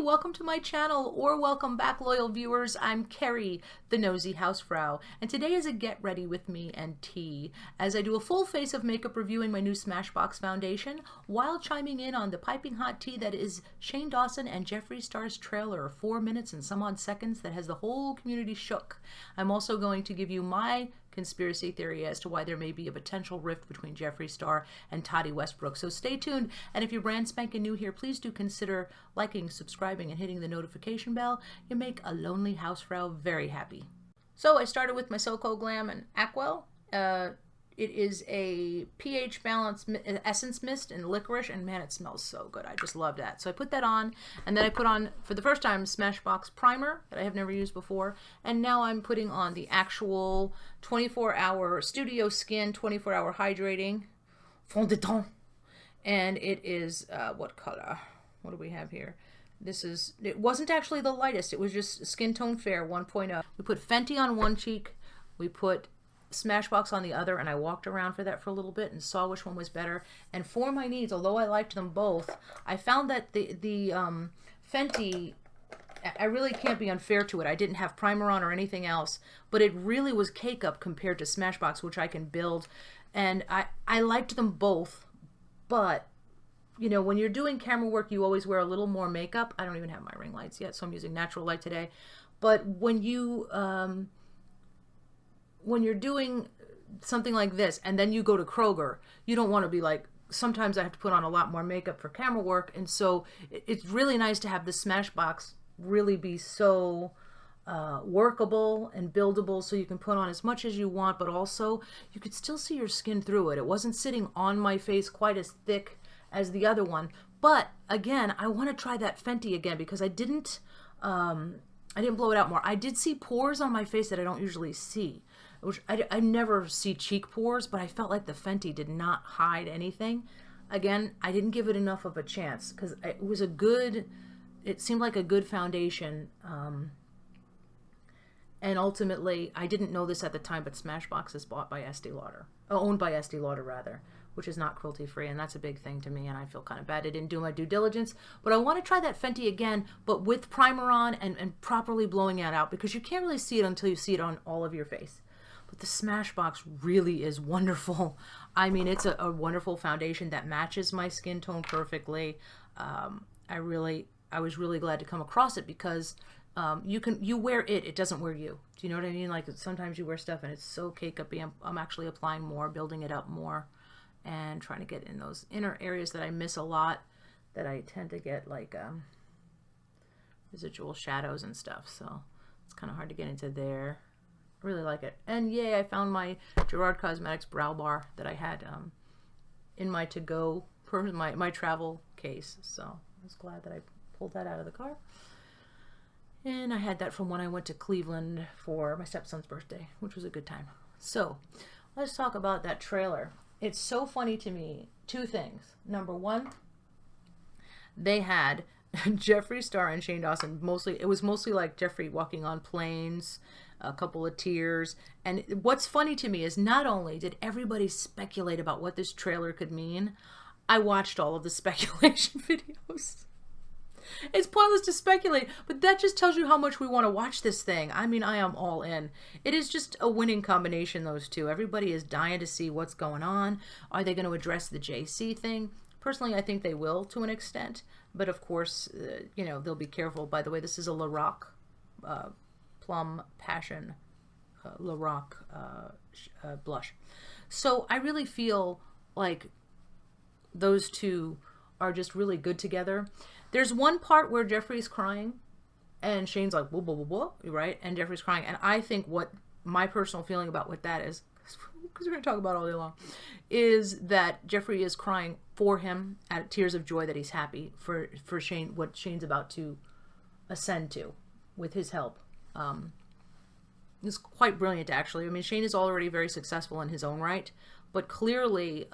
welcome to my channel, or welcome back, loyal viewers. I'm Kerry, the nosy housefrau, and today is a get ready with me and tea, as I do a full face of makeup reviewing my new Smashbox foundation, while chiming in on the piping hot tea that is Shane Dawson and Jeffree Star's trailer of 4 minutes and some odd seconds that has the whole community shook. I'm also going to give you my conspiracy theory as to why there may be a potential rift between Jeffree Star and Toddy Westbrook. So stay tuned, and if you're brand spanking new here, please do consider liking, subscribing, and hitting the notification bell. You make a lonely housefrau very happy. So I started with my SoCo Glam and Ackwell. It is a pH balance essence mist in licorice, and man, it smells so good. I just love that. So I put that on, and then I put on, for the first time, Smashbox primer that I have never used before, and now I'm putting on the actual 24-hour Studio Skin 24-hour hydrating fond de teint, and it is what color? What do we have here? It wasn't actually the lightest. It was just Skin Tone Fair 1.0. We put Fenty on one cheek, we put Smashbox on the other, and I walked around for that for a little bit and saw which one was better. And for my needs, although I liked them both, I found that the Fenty, I really can't be unfair to it. I didn't have primer on or anything else, but it really was cake up compared to Smashbox, which I can build. And I liked them both, but you know, when you're doing camera work, you always wear a little more makeup. I don't even have my ring lights yet, so I'm using natural light today. But when you're doing something like this and then you go to Kroger, you don't want to be like, sometimes I have to put on a lot more makeup for camera work, and so it's really nice to have the Smashbox really be so workable and buildable, so you can put on as much as you want, but also you could still see your skin through it. It wasn't sitting on my face quite as thick as the other one. But again, I want to try that Fenty again, because I didn't blow it out more. I did see pores on my face that I don't usually see, which I never see cheek pores, but I felt like the Fenty did not hide anything. Again, I didn't give it enough of a chance, because it seemed like a good foundation, and ultimately, I didn't know this at the time, but Smashbox is owned by Estee Lauder rather, which is not cruelty free, and that's a big thing to me, and I feel kind of bad I didn't do my due diligence. But I want to try that Fenty again, but with primer on and properly blowing it out, because you can't really see it until you see it on all of your face. But the Smashbox really is wonderful. I mean, it's a wonderful foundation that matches my skin tone perfectly. I was really glad to come across it, because you wear it, it doesn't wear you. Do you know what I mean? Like, sometimes you wear stuff and it's so cake-up-y. I'm actually applying more, building it up more, and trying to get in those inner areas that I miss a lot, that I tend to get like residual shadows and stuff. So it's kind of hard to get into there. I really like it. And yay, I found my Gerard Cosmetics brow bar that I had in my to-go, my travel case. So I was glad that I pulled that out of the car. And I had that from when I went to Cleveland for my stepson's birthday, which was a good time. So let's talk about that trailer. It's so funny to me. Two things. Number one, they had Jeffree Star and Shane Dawson. It was mostly like Jeffree walking on planes, a couple of tears. And what's funny to me is, not only did everybody speculate about what this trailer could mean, I watched all of the speculation videos. It's pointless to speculate, but that just tells you how much we want to watch this thing. I mean, I am all in. It is just a winning combination, those two. Everybody is dying to see what's going on. Are they going to address the JC thing? Personally, I think they will, to an extent. But of course, you know, they'll be careful. By the way, this is a Lorac Plum Passion Lorac blush. So I really feel like those two are just really good together. There's one part where Jeffree's crying and Shane's like, whoa, whoa, whoa, whoa, right? And Jeffree's crying. And I think what my personal feeling about what that is, because we're going to talk about it all day long, is that Jeffree is crying for him at tears of joy that he's happy for Shane, what Shane's about to ascend to with his help. It's quite brilliant, actually. I mean, Shane is already very successful in his own right, but clearly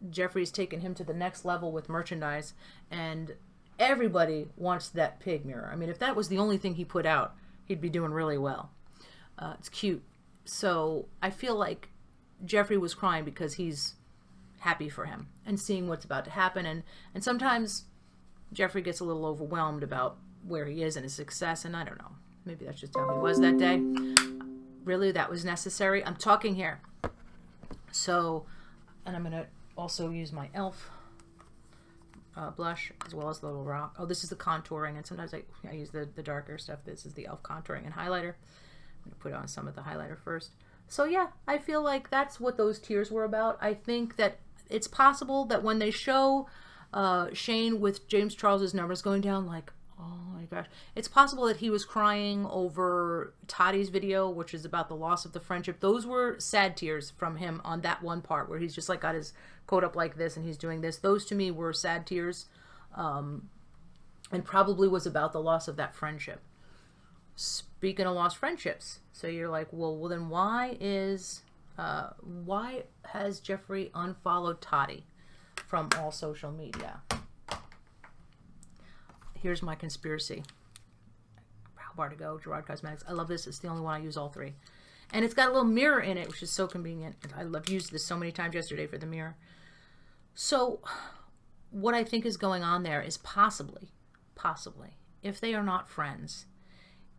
Jeffree's taken him to the next level with merchandise, and everybody wants that pig mirror. I mean, if that was the only thing he put out, he'd be doing really well. It's cute. So I feel like Jeffree was crying because he's happy for him and seeing what's about to happen. And sometimes Jeffree gets a little overwhelmed about where he is and his success, and I don't know. Maybe that's just how he was that day. Really, that was necessary? I'm talking here. So, and I'm going to also use my e.l.f. Blush as well as the Little Rock. Oh, this is the contouring, and sometimes I use the darker stuff. This is the e.l.f. contouring and highlighter. I'm going to put on some of the highlighter first. So yeah, I feel like that's what those tears were about. I think that it's possible that when they show Shane with James Charles's numbers going down, like, oh my gosh, it's possible that he was crying over Tati's video, which is about the loss of the friendship. Those were sad tears from him on that one part where he's just like got his coat up like this and he's doing this. Those to me were sad tears, and probably was about the loss of that friendship. Speaking of lost friendships, so you're like, well then why has Jeffree unfollowed Tati from all social media? Here's my conspiracy. Brow bar to go, Gerard Cosmetics. I love this. It's the only one I use, all three. And it's got a little mirror in it, which is so convenient. I've used this so many times yesterday for the mirror. So what I think is going on there is possibly, if they are not friends,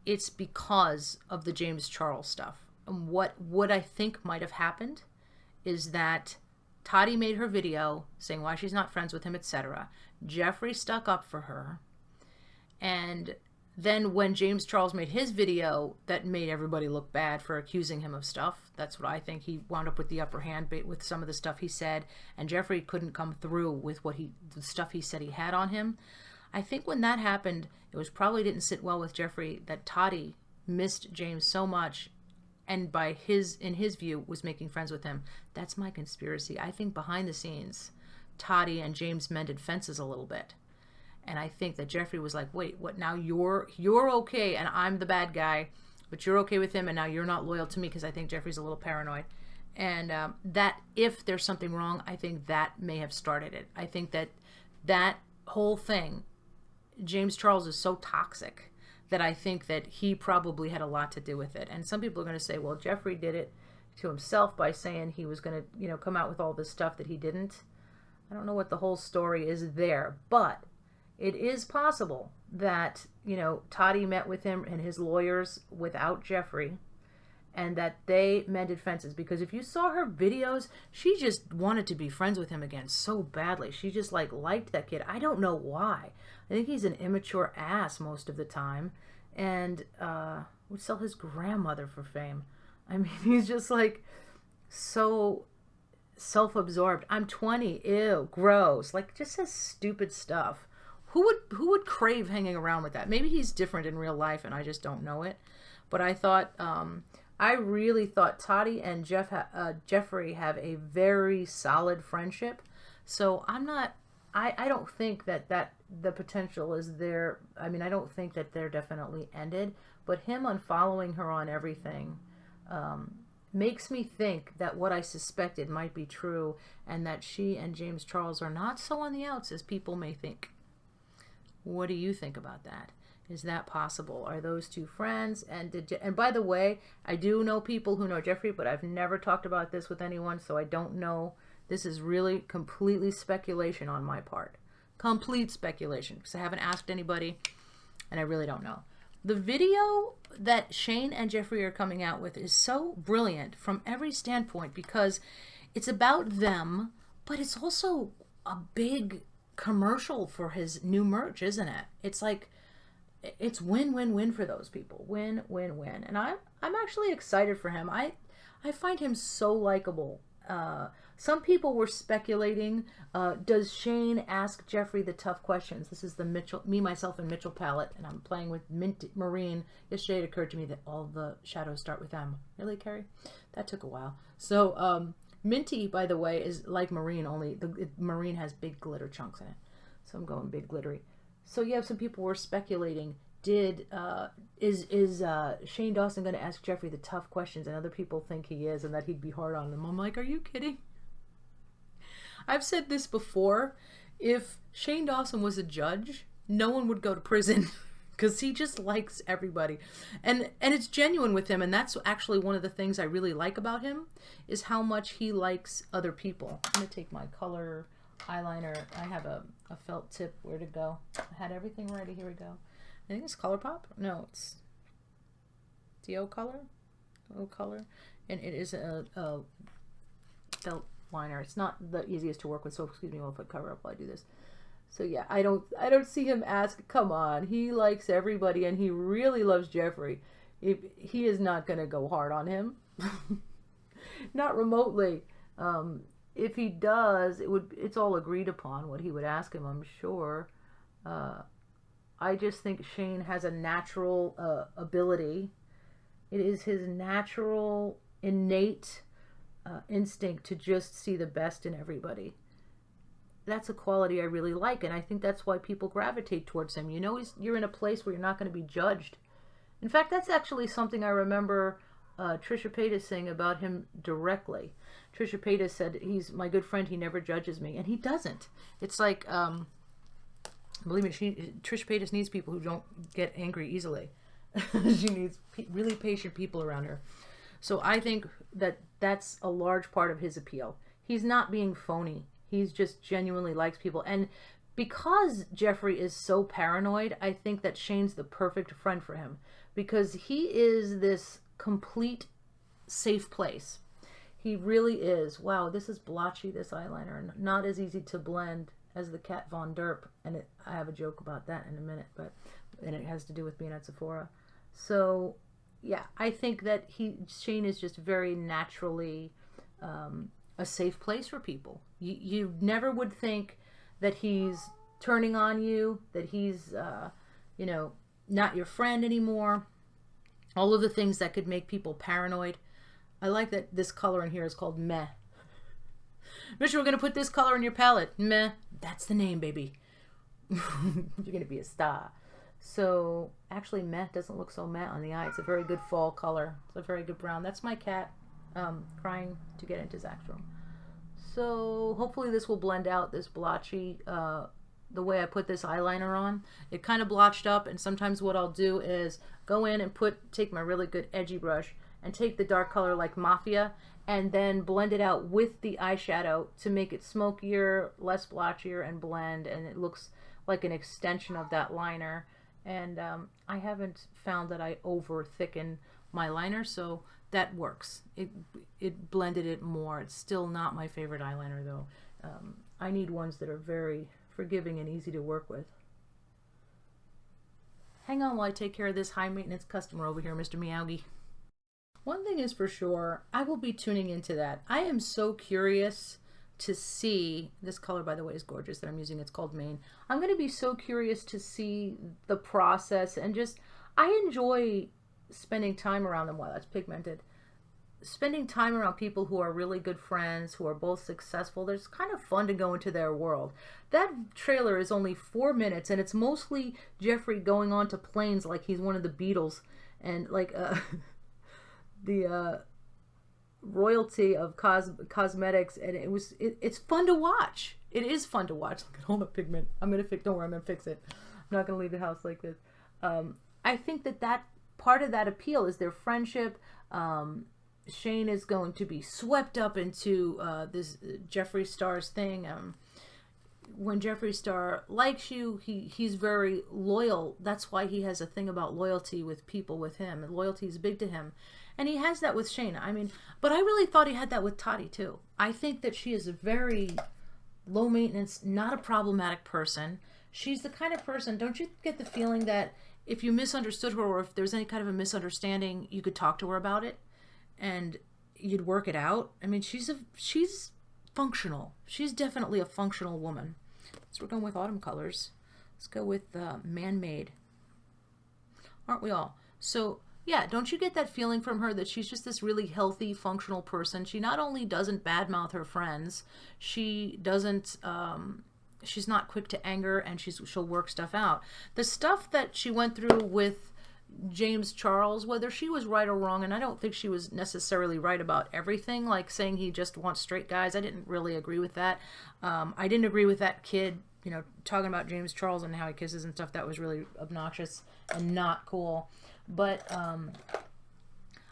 it's because of the James Charles stuff. And what I think might have happened is that Tati made her video saying why she's not friends with him, etc. Jeffree stuck up for her. And then when James Charles made his video, that made everybody look bad for accusing him of stuff. That's what I think. He wound up with the upper hand with some of the stuff he said, and Jeffree couldn't come through with the stuff he said he had on him. I think when that happened, it was probably didn't sit well with Jeffree that Tati missed James so much, and in his view, was making friends with him. That's my conspiracy. I think behind the scenes, Tati and James mended fences a little bit. And I think that Jeffree was like, wait, what, now you're okay and I'm the bad guy, but you're okay with him and now you're not loyal to me, because I think Jeffree's a little paranoid. And that if there's something wrong, I think that may have started it. I think that whole thing, James Charles is so toxic that I think that he probably had a lot to do with it. And some people are going to say, well, Jeffree did it to himself by saying he was going to, come out with all this stuff that he didn't. I don't know what the whole story is there, but it is possible that, Tati met with him and his lawyers without Jeffree, and that they mended fences. Because if you saw her videos, she just wanted to be friends with him again so badly. She just liked that kid. I don't know why. I think he's an immature ass most of the time, and would sell his grandmother for fame. I mean, he's just so self-absorbed. I'm 20, ew, gross. Just says stupid stuff. Who would crave hanging around with that? Maybe he's different in real life and I just don't know it. But I thought, I really thought Tati and Jeffree have a very solid friendship. So I don't think that the potential is there. I mean, I don't think that they're definitely ended. But him unfollowing her on everything makes me think that what I suspected might be true, and that she and James Charles are not so on the outs as people may think. What do you think about that? Is that possible? Are those two friends? And by the way, I do know people who know Jeffree, but I've never talked about this with anyone, so I don't know. This is really completely speculation on my part. Complete speculation, because I haven't asked anybody, and I really don't know. The video that Shane and Jeffree are coming out with is so brilliant from every standpoint, because it's about them, but it's also a big commercial for his new merch, isn't it? It's win-win-win for those people. Win-win-win. And I'm actually excited for him. I find him so likable. Some people were speculating, does Shane ask Jeffree the tough questions? This is the Me, Myself, and Mmmmitchell palette, and I'm playing with Mint Marine. Yesterday it occurred to me that all the shadows start with M. Really, Kerry? That took a while. So, Minty, by the way, is like Marine, only Marine has big glitter chunks in it. So I'm going big glittery. So yeah, some people were speculating, is Shane Dawson going to ask Jeffree the tough questions? And other people think he is, and that he'd be hard on them. I'm like, are you kidding? I've said this before. If Shane Dawson was a judge, no one would go to prison. Because he just likes everybody. And it's genuine with him, and that's actually one of the things I really like about him, is how much he likes other people. I'm going to take my color eyeliner. I have a felt tip where to go. I had everything ready. Here we go. I think it's ColourPop. No, it's O Color. And it is a felt liner. It's not the easiest to work with, so excuse me, I'll put cover up while I do this. So yeah, I don't see him ask. Come on, he likes everybody and he really loves Jeffree. He is not going to go hard on him, not remotely. If he does, it's all agreed upon what he would ask him, I'm sure. I just think Shane has a natural ability. It is his natural, innate instinct to just see the best in everybody. That's a quality I really like, and I think that's why people gravitate towards him. You know, you're in a place where you're not going to be judged. In fact, that's actually something I remember Trisha Paytas saying about him directly. Trisha Paytas said, he's my good friend, he never judges me, and he doesn't. It's like, believe me, Trisha Paytas needs people who don't get angry easily. She needs really patient people around her. So I think that that's a large part of his appeal. He's not being phony. He's just genuinely likes people. And because Jeffree is so paranoid, I think that Shane's the perfect friend for him. Because he is this complete safe place. He really is. Wow, this is blotchy, this eyeliner. And not as easy to blend as the Kat Von Derp. And I have a joke about that in a minute. And it has to do with being at Sephora. So, yeah, I think that Shane is just very naturally a safe place for people. You never would think that he's turning on you, that he's, you know, not your friend anymore. All of the things that could make people paranoid. I like that this color in here is called Meh. Mitchell, we're going to put this color in your palette. Meh. That's the name, baby. You're going to be a star. So, actually, Meh doesn't look so meh on the eye. It's a very good fall color. It's a very good brown. That's my cat crying to get into Zach's room. So, hopefully this will blend out this blotchy, the way I put this eyeliner on. It kind of blotched up, and sometimes what I'll do is go in and take my really good edgy brush and take the dark color like Mafia and then blend it out with the eyeshadow to make it smokier, less blotchier, and blend, and it looks like an extension of that liner. And I haven't found that I over thicken my liner, so that works. It blended it more. It's still not my favorite eyeliner though. I need ones that are very forgiving and easy to work with. Hang on while I take care of this high maintenance customer over here, Mr. Meowgie. One thing is for sure, I will be tuning into that. I am so curious to see, this color by the way is gorgeous that I'm using, it's called Maine. I'm going to be so curious to see the process, and just, I enjoy spending time around them. Wow, that's pigmented. Spending time around people who are really good friends, who are both successful. It's kind of fun to go into their world. That trailer is only 4 minutes, and it's mostly Jeffree going on to planes like he's one of the Beatles, and like the royalty of cosmetics, and it's fun to watch. It is fun to watch. Look at all the pigment. Don't worry, I'm gonna fix it. I'm not gonna leave the house like this. I think that part of that appeal is their friendship. Shane is going to be swept up into this Jeffree Star's thing. When Jeffree Star likes you, he's very loyal. That's why he has a thing about loyalty with people with him. And loyalty is big to him. And he has that with Shane. I mean, but I really thought he had that with Tati too. I think that she is a very low maintenance, not a problematic person. She's the kind of person, don't you get the feeling that if you misunderstood her, or if there's any kind of a misunderstanding, you could talk to her about it and you'd work it out? I mean, she's functional. She's definitely a functional woman. So we're going with autumn colors. Let's go with Man-Made. Aren't we all? So yeah, don't you get that feeling from her that she's just this really healthy, functional person? She not only doesn't badmouth her friends, she doesn't, she's not quick to anger, and she'll work stuff out. The stuff that she went through with James Charles, whether she was right or wrong, and I don't think she was necessarily right about everything, like saying he just wants straight guys. I didn't really agree with that. I didn't agree with that kid, you know, talking about James Charles and how he kisses and stuff. That was really obnoxious and not cool. But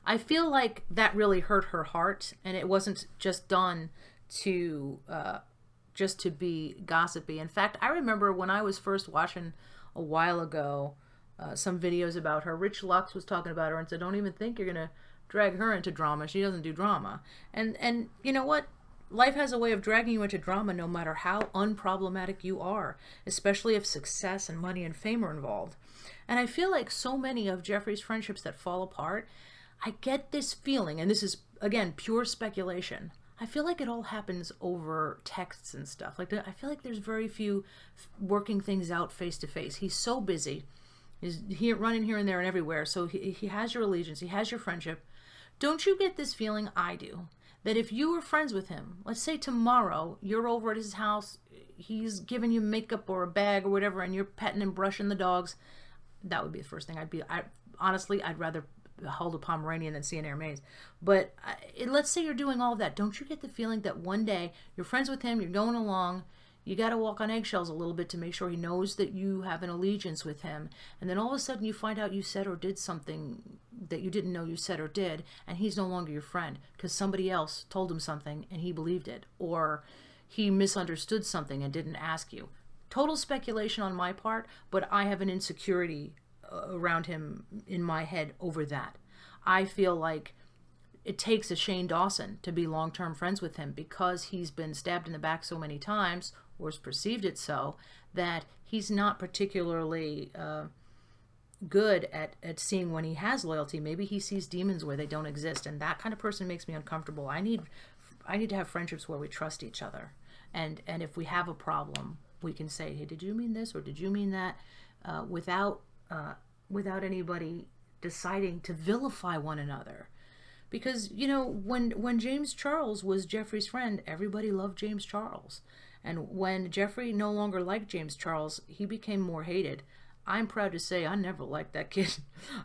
I feel like that really hurt her heart, and it wasn't just done to just to be gossipy. In fact, I remember when I was first watching a while ago some videos about her, Rich Lux was talking about her and said, don't even think you're going to drag her into drama. She doesn't do drama. And you know what? Life has a way of dragging you into drama no matter how unproblematic you are, especially if success and money and fame are involved. And I feel like so many of Jeffree's friendships that fall apart, I get this feeling, and this is, again, pure speculation. I feel like it all happens over texts and stuff. Like, I feel like there's very few working things out face to face. He's so busy. He's running here and there and everywhere. So he has your allegiance. He has your friendship. Don't you get this feeling? I do. That if you were friends with him, let's say tomorrow you're over at his house, he's giving you makeup or a bag or whatever, and you're petting and brushing the dogs, that would be the first thing honestly, I'd rather hold a Pomeranian than see an Hermes. But let's say you're doing all of that. Don't you get the feeling that one day you're friends with him, you're going along, you got to walk on eggshells a little bit to make sure he knows that you have an allegiance with him. And then all of a sudden you find out you said or did something that you didn't know you said or did, and he's no longer your friend because somebody else told him something and he believed it, or he misunderstood something and didn't ask you. Total speculation on my part, but I have an insecurity around him in my head over that. I feel like it takes a Shane Dawson to be long-term friends with him because he's been stabbed in the back so many times, or has perceived it so, that he's not particularly good at seeing when he has loyalty. Maybe he sees demons where they don't exist, and that kind of person makes me uncomfortable. I need to have friendships where we trust each other, and if we have a problem, we can say, hey, did you mean this or did you mean that, without anybody deciding to vilify one another. Because, you know, when James Charles was Jeffree's friend, everybody loved James Charles. And when Jeffree no longer liked James Charles, he became more hated. I'm proud to say I never liked that kid.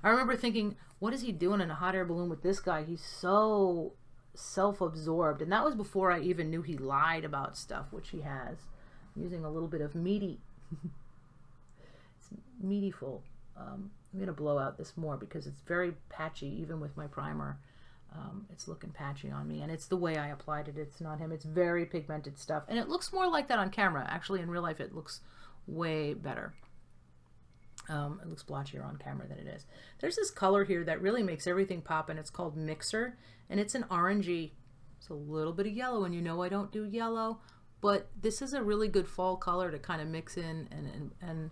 I remember thinking, what is he doing in a hot air balloon with this guy? He's so self-absorbed. And that was before I even knew he lied about stuff, which he has. I'm using a little bit of meaty. It's meatyful. I'm going to blow out this more because it's very patchy, even with my primer. It's looking patchy on me, and it's the way I applied it. It's not him. It's very pigmented stuff, and it looks more like that on camera. Actually, in real life, it looks way better. It looks blotchier on camera than it is. There's this color here that really makes everything pop, and it's called Mixer, and it's an orangey. It's a little bit of yellow, and you know I don't do yellow, but this is a really good fall color to kind of mix in and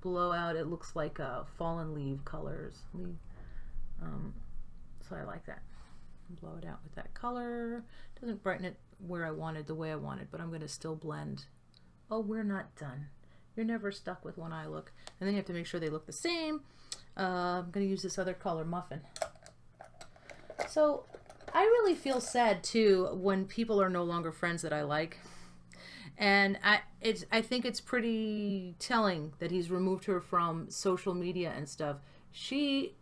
blow out. It looks like fallen leaf colors. So I like that. Blow it out with that color. Doesn't brighten it where I wanted, the way I wanted, but I'm going to still blend. Oh, we're not done. You're never stuck with one eye look. And then you have to make sure they look the same. I'm going to use this other color, Muffin. So I really feel sad too when people are no longer friends that I like. And I think it's pretty telling that he's removed her from social media and stuff. She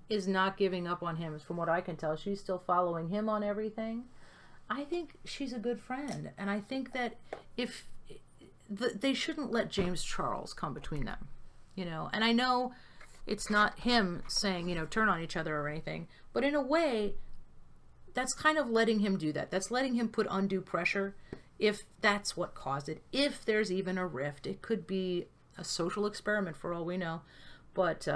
is not giving up on him, from what I can tell. She's still following him on everything. I think she's a good friend, and I think that if they shouldn't let James Charles come between them, you know. And I know it's not him saying, you know, turn on each other or anything, but in a way, that's kind of letting him do that. That's letting him put undue pressure, if that's what caused it. If there's even a rift, it could be a social experiment for all we know, but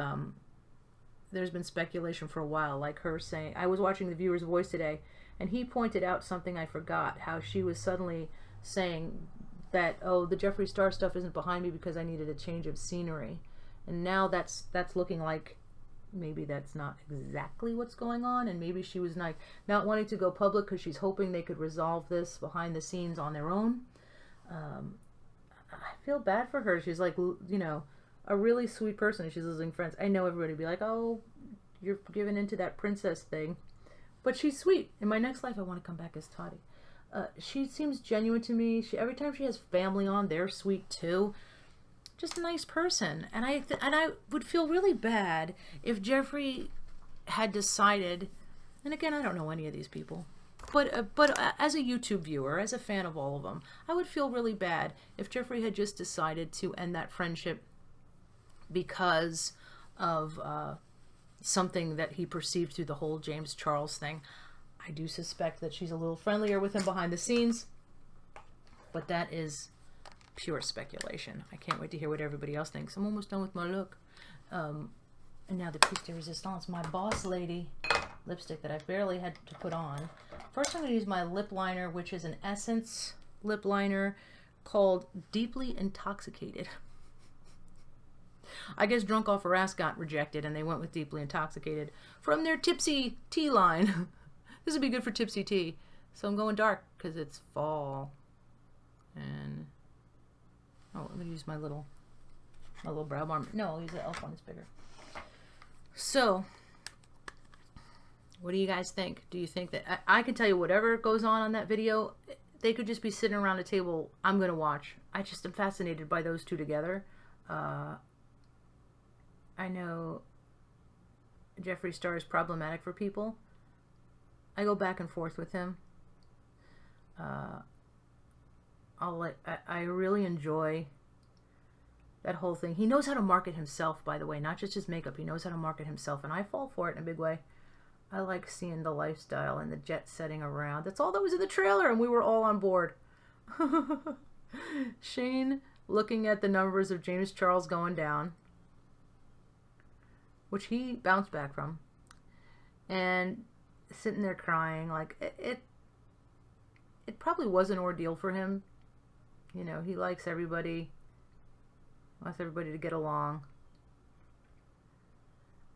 there's been speculation for a while, like her saying, I was watching The Viewer's Voice today, and he pointed out something I forgot, how she was suddenly saying that, oh, the Jeffree Star stuff isn't behind me because I needed a change of scenery. And now that's looking like maybe that's not exactly what's going on, and maybe she was not wanting to go public because she's hoping they could resolve this behind the scenes on their own. I feel bad for her. She's like, you know, a really sweet person. She's losing friends. I know everybody would be like, oh, you're giving into that princess thing. But she's sweet. In my next life, I want to come back as Toddy. She seems genuine to me. Every time she has family on, they're sweet too. Just a nice person. And I would feel really bad if Jeffree had decided, and again, I don't know any of these people, but as a YouTube viewer, as a fan of all of them, I would feel really bad if Jeffree had just decided to end that friendship because of something that he perceived through the whole James Charles thing. I do suspect that she's a little friendlier with him behind the scenes. But that is pure speculation. I can't wait to hear what everybody else thinks. I'm almost done with my look. And now the piece de resistance, my Boss Lady lipstick that I barely had to put on. First I'm going to use my lip liner, which is an Essence lip liner called Deeply Intoxicated. I guess Drunk Off her Ass got rejected and they went with Deeply Intoxicated from their Tipsy Tea line. This would be good for Tipsy Tea. So I'm going dark because it's fall. And oh, I'm going to use my little brow balm. No, I'll use the e.l.f. one. It's bigger. So what do you guys think? Do you think that I can tell you whatever goes on that video, they could just be sitting around a table, I'm going to watch. I just am fascinated by those two together. I know Jeffree Star is problematic for people. I go back and forth with him. I really enjoy that whole thing. He knows how to market himself, by the way, not just his makeup. He knows how to market himself, and I fall for it in a big way. I like seeing the lifestyle and the jet setting around. That's all that was in the trailer, and we were all on board. Shane looking at the numbers of James Charles going down, which he bounced back from, and sitting there crying. Like, it probably was an ordeal for him. You know, he likes everybody, wants everybody to get along.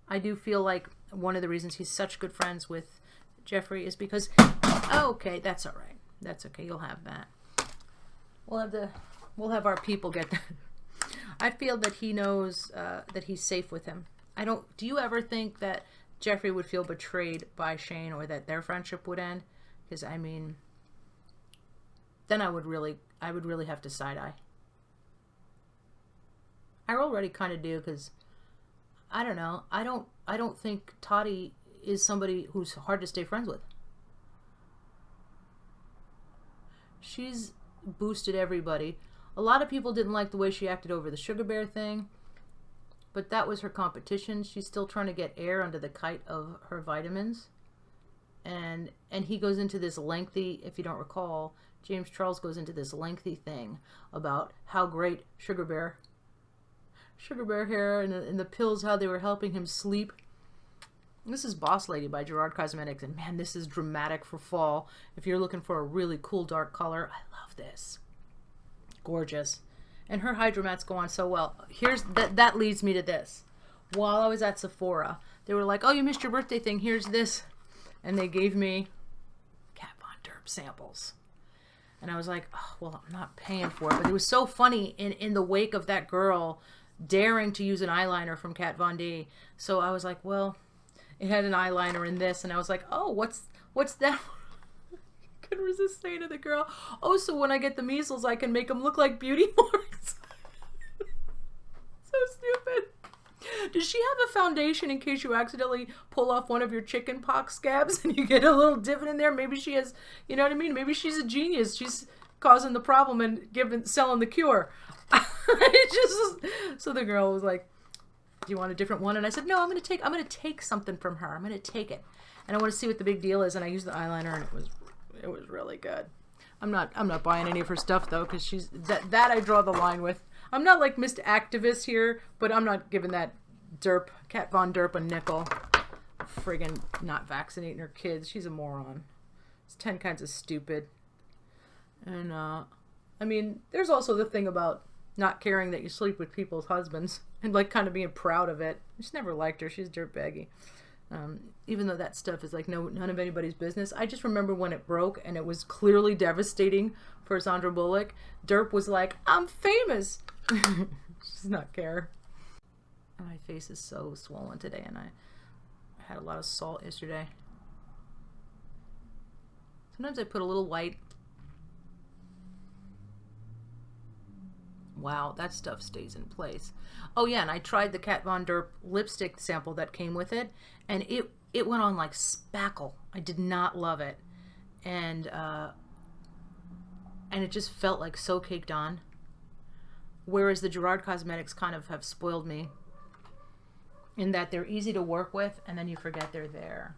I do feel like one of the reasons he's such good friends with Jeffree is because, oh, okay, that's all right. That's okay. You'll have that. We'll have our people get that. I feel that he knows that he's safe with him. Do you ever think that Jeffree would feel betrayed by Shane or that their friendship would end? Because, I mean, then I would really have to side eye. I already kind of do, because I don't know. I don't think Toddy is somebody who's hard to stay friends with. She's boosted everybody. A lot of people didn't like the way she acted over the Sugar Bear thing, but that was her competition. She's still trying to get air under the kite of her vitamins. And he goes into this lengthy, if you don't recall, James Charles goes into this lengthy thing about how great Sugar Bear hair and the pills, how they were helping him sleep. This is Boss Lady by Gerard Cosmetics, and man, this is dramatic for fall. If you're looking for a really cool dark color, I love this. Gorgeous. And her hydramattes go on so well. That leads me to this. While I was at Sephora, they were like, oh, you missed your birthday thing, here's this. And they gave me Kat Von D samples. And I was like, oh, well, I'm not paying for it. But it was so funny in the wake of that girl daring to use an eyeliner from Kat Von D. So I was like, well, it had an eyeliner in this. And I was like, oh, what's that? Couldn't resist saying to the girl, oh, so when I get the measles, I can make them look like beauty marks. So stupid. Does she have a foundation in case you accidentally pull off one of your chicken pox scabs and you get a little divot in there? Maybe she has, you know what I mean? Maybe she's a genius. She's causing the problem and selling the cure. So the girl was like, do you want a different one? And I said, no, I'm going to take something from her. I'm going to take it. And I want to see what the big deal is. And I used the eyeliner and it was really good. I'm not buying any of her stuff though, because she's that I draw the line with. I'm not like Mr. Activist here, but I'm not giving that Kat Von D a nickel. Friggin' not vaccinating her kids. She's a moron. It's 10 kinds of stupid. And I mean, there's also the thing about not caring that you sleep with people's husbands and like kind of being proud of it. I just never liked her. She's dirtbaggy. Even though that stuff is like none of anybody's business. I just remember when it broke and it was clearly devastating for Sandra Bullock. Derp was like, I'm famous. She does not care. My face is so swollen today, and I had a lot of salt yesterday. Sometimes I put a little white. Wow, that stuff stays in place. Oh yeah, and I tried the Kat Von D lipstick sample that came with it, and it went on like spackle. I did not love it, and it just felt like so caked on. Whereas the Gerard Cosmetics kind of have spoiled me in that they're easy to work with, and then you forget they're there.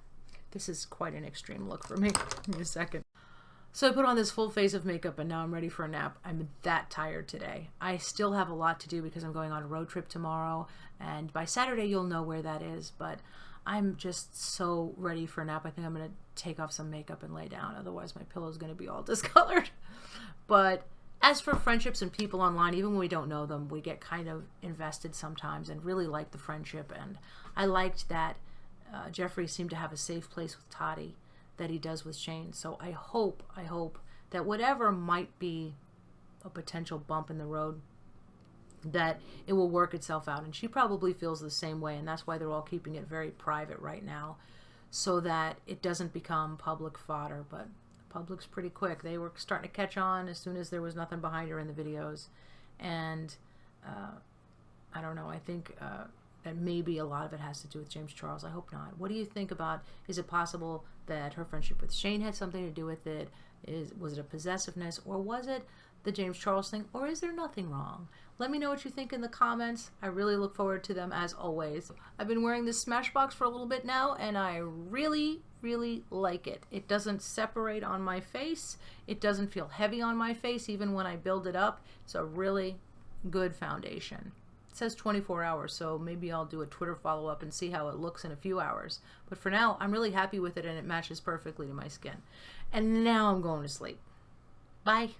This is quite an extreme look for me. Give me a second. So I put on this full face of makeup and now I'm ready for a nap. I'm that tired today. I still have a lot to do because I'm going on a road trip tomorrow, and by Saturday you'll know where that is, but I'm just so ready for a nap. I think I'm going to take off some makeup and lay down. Otherwise my pillow's going to be all discolored. But as for friendships and people online, even when we don't know them, we get kind of invested sometimes and really like the friendship. And I liked that Jeffree seemed to have a safe place with Tati that he does with Shane. So I hope that whatever might be a potential bump in the road, that it will work itself out. And she probably feels the same way, and that's why they're all keeping it very private right now, so that it doesn't become public fodder. But the public's pretty quick. They were starting to catch on as soon as there was nothing behind her in the videos. And I don't know, I think that maybe a lot of it has to do with James Charles. I hope not. What do you think about, is it possible that her friendship with Shane had something to do with it? Was it a possessiveness, or was it the James Charles thing, or is there nothing wrong? Let me know what you think in the comments. I really look forward to them as always. I've been wearing this Smashbox for a little bit now, and I really like it. It doesn't separate on my face. It doesn't feel heavy on my face even when I build it up. It's a really good foundation. It says 24 hours, so maybe I'll do a Twitter follow-up and see how it looks in a few hours. But for now, I'm really happy with it, and it matches perfectly to my skin. And now I'm going to sleep. Bye.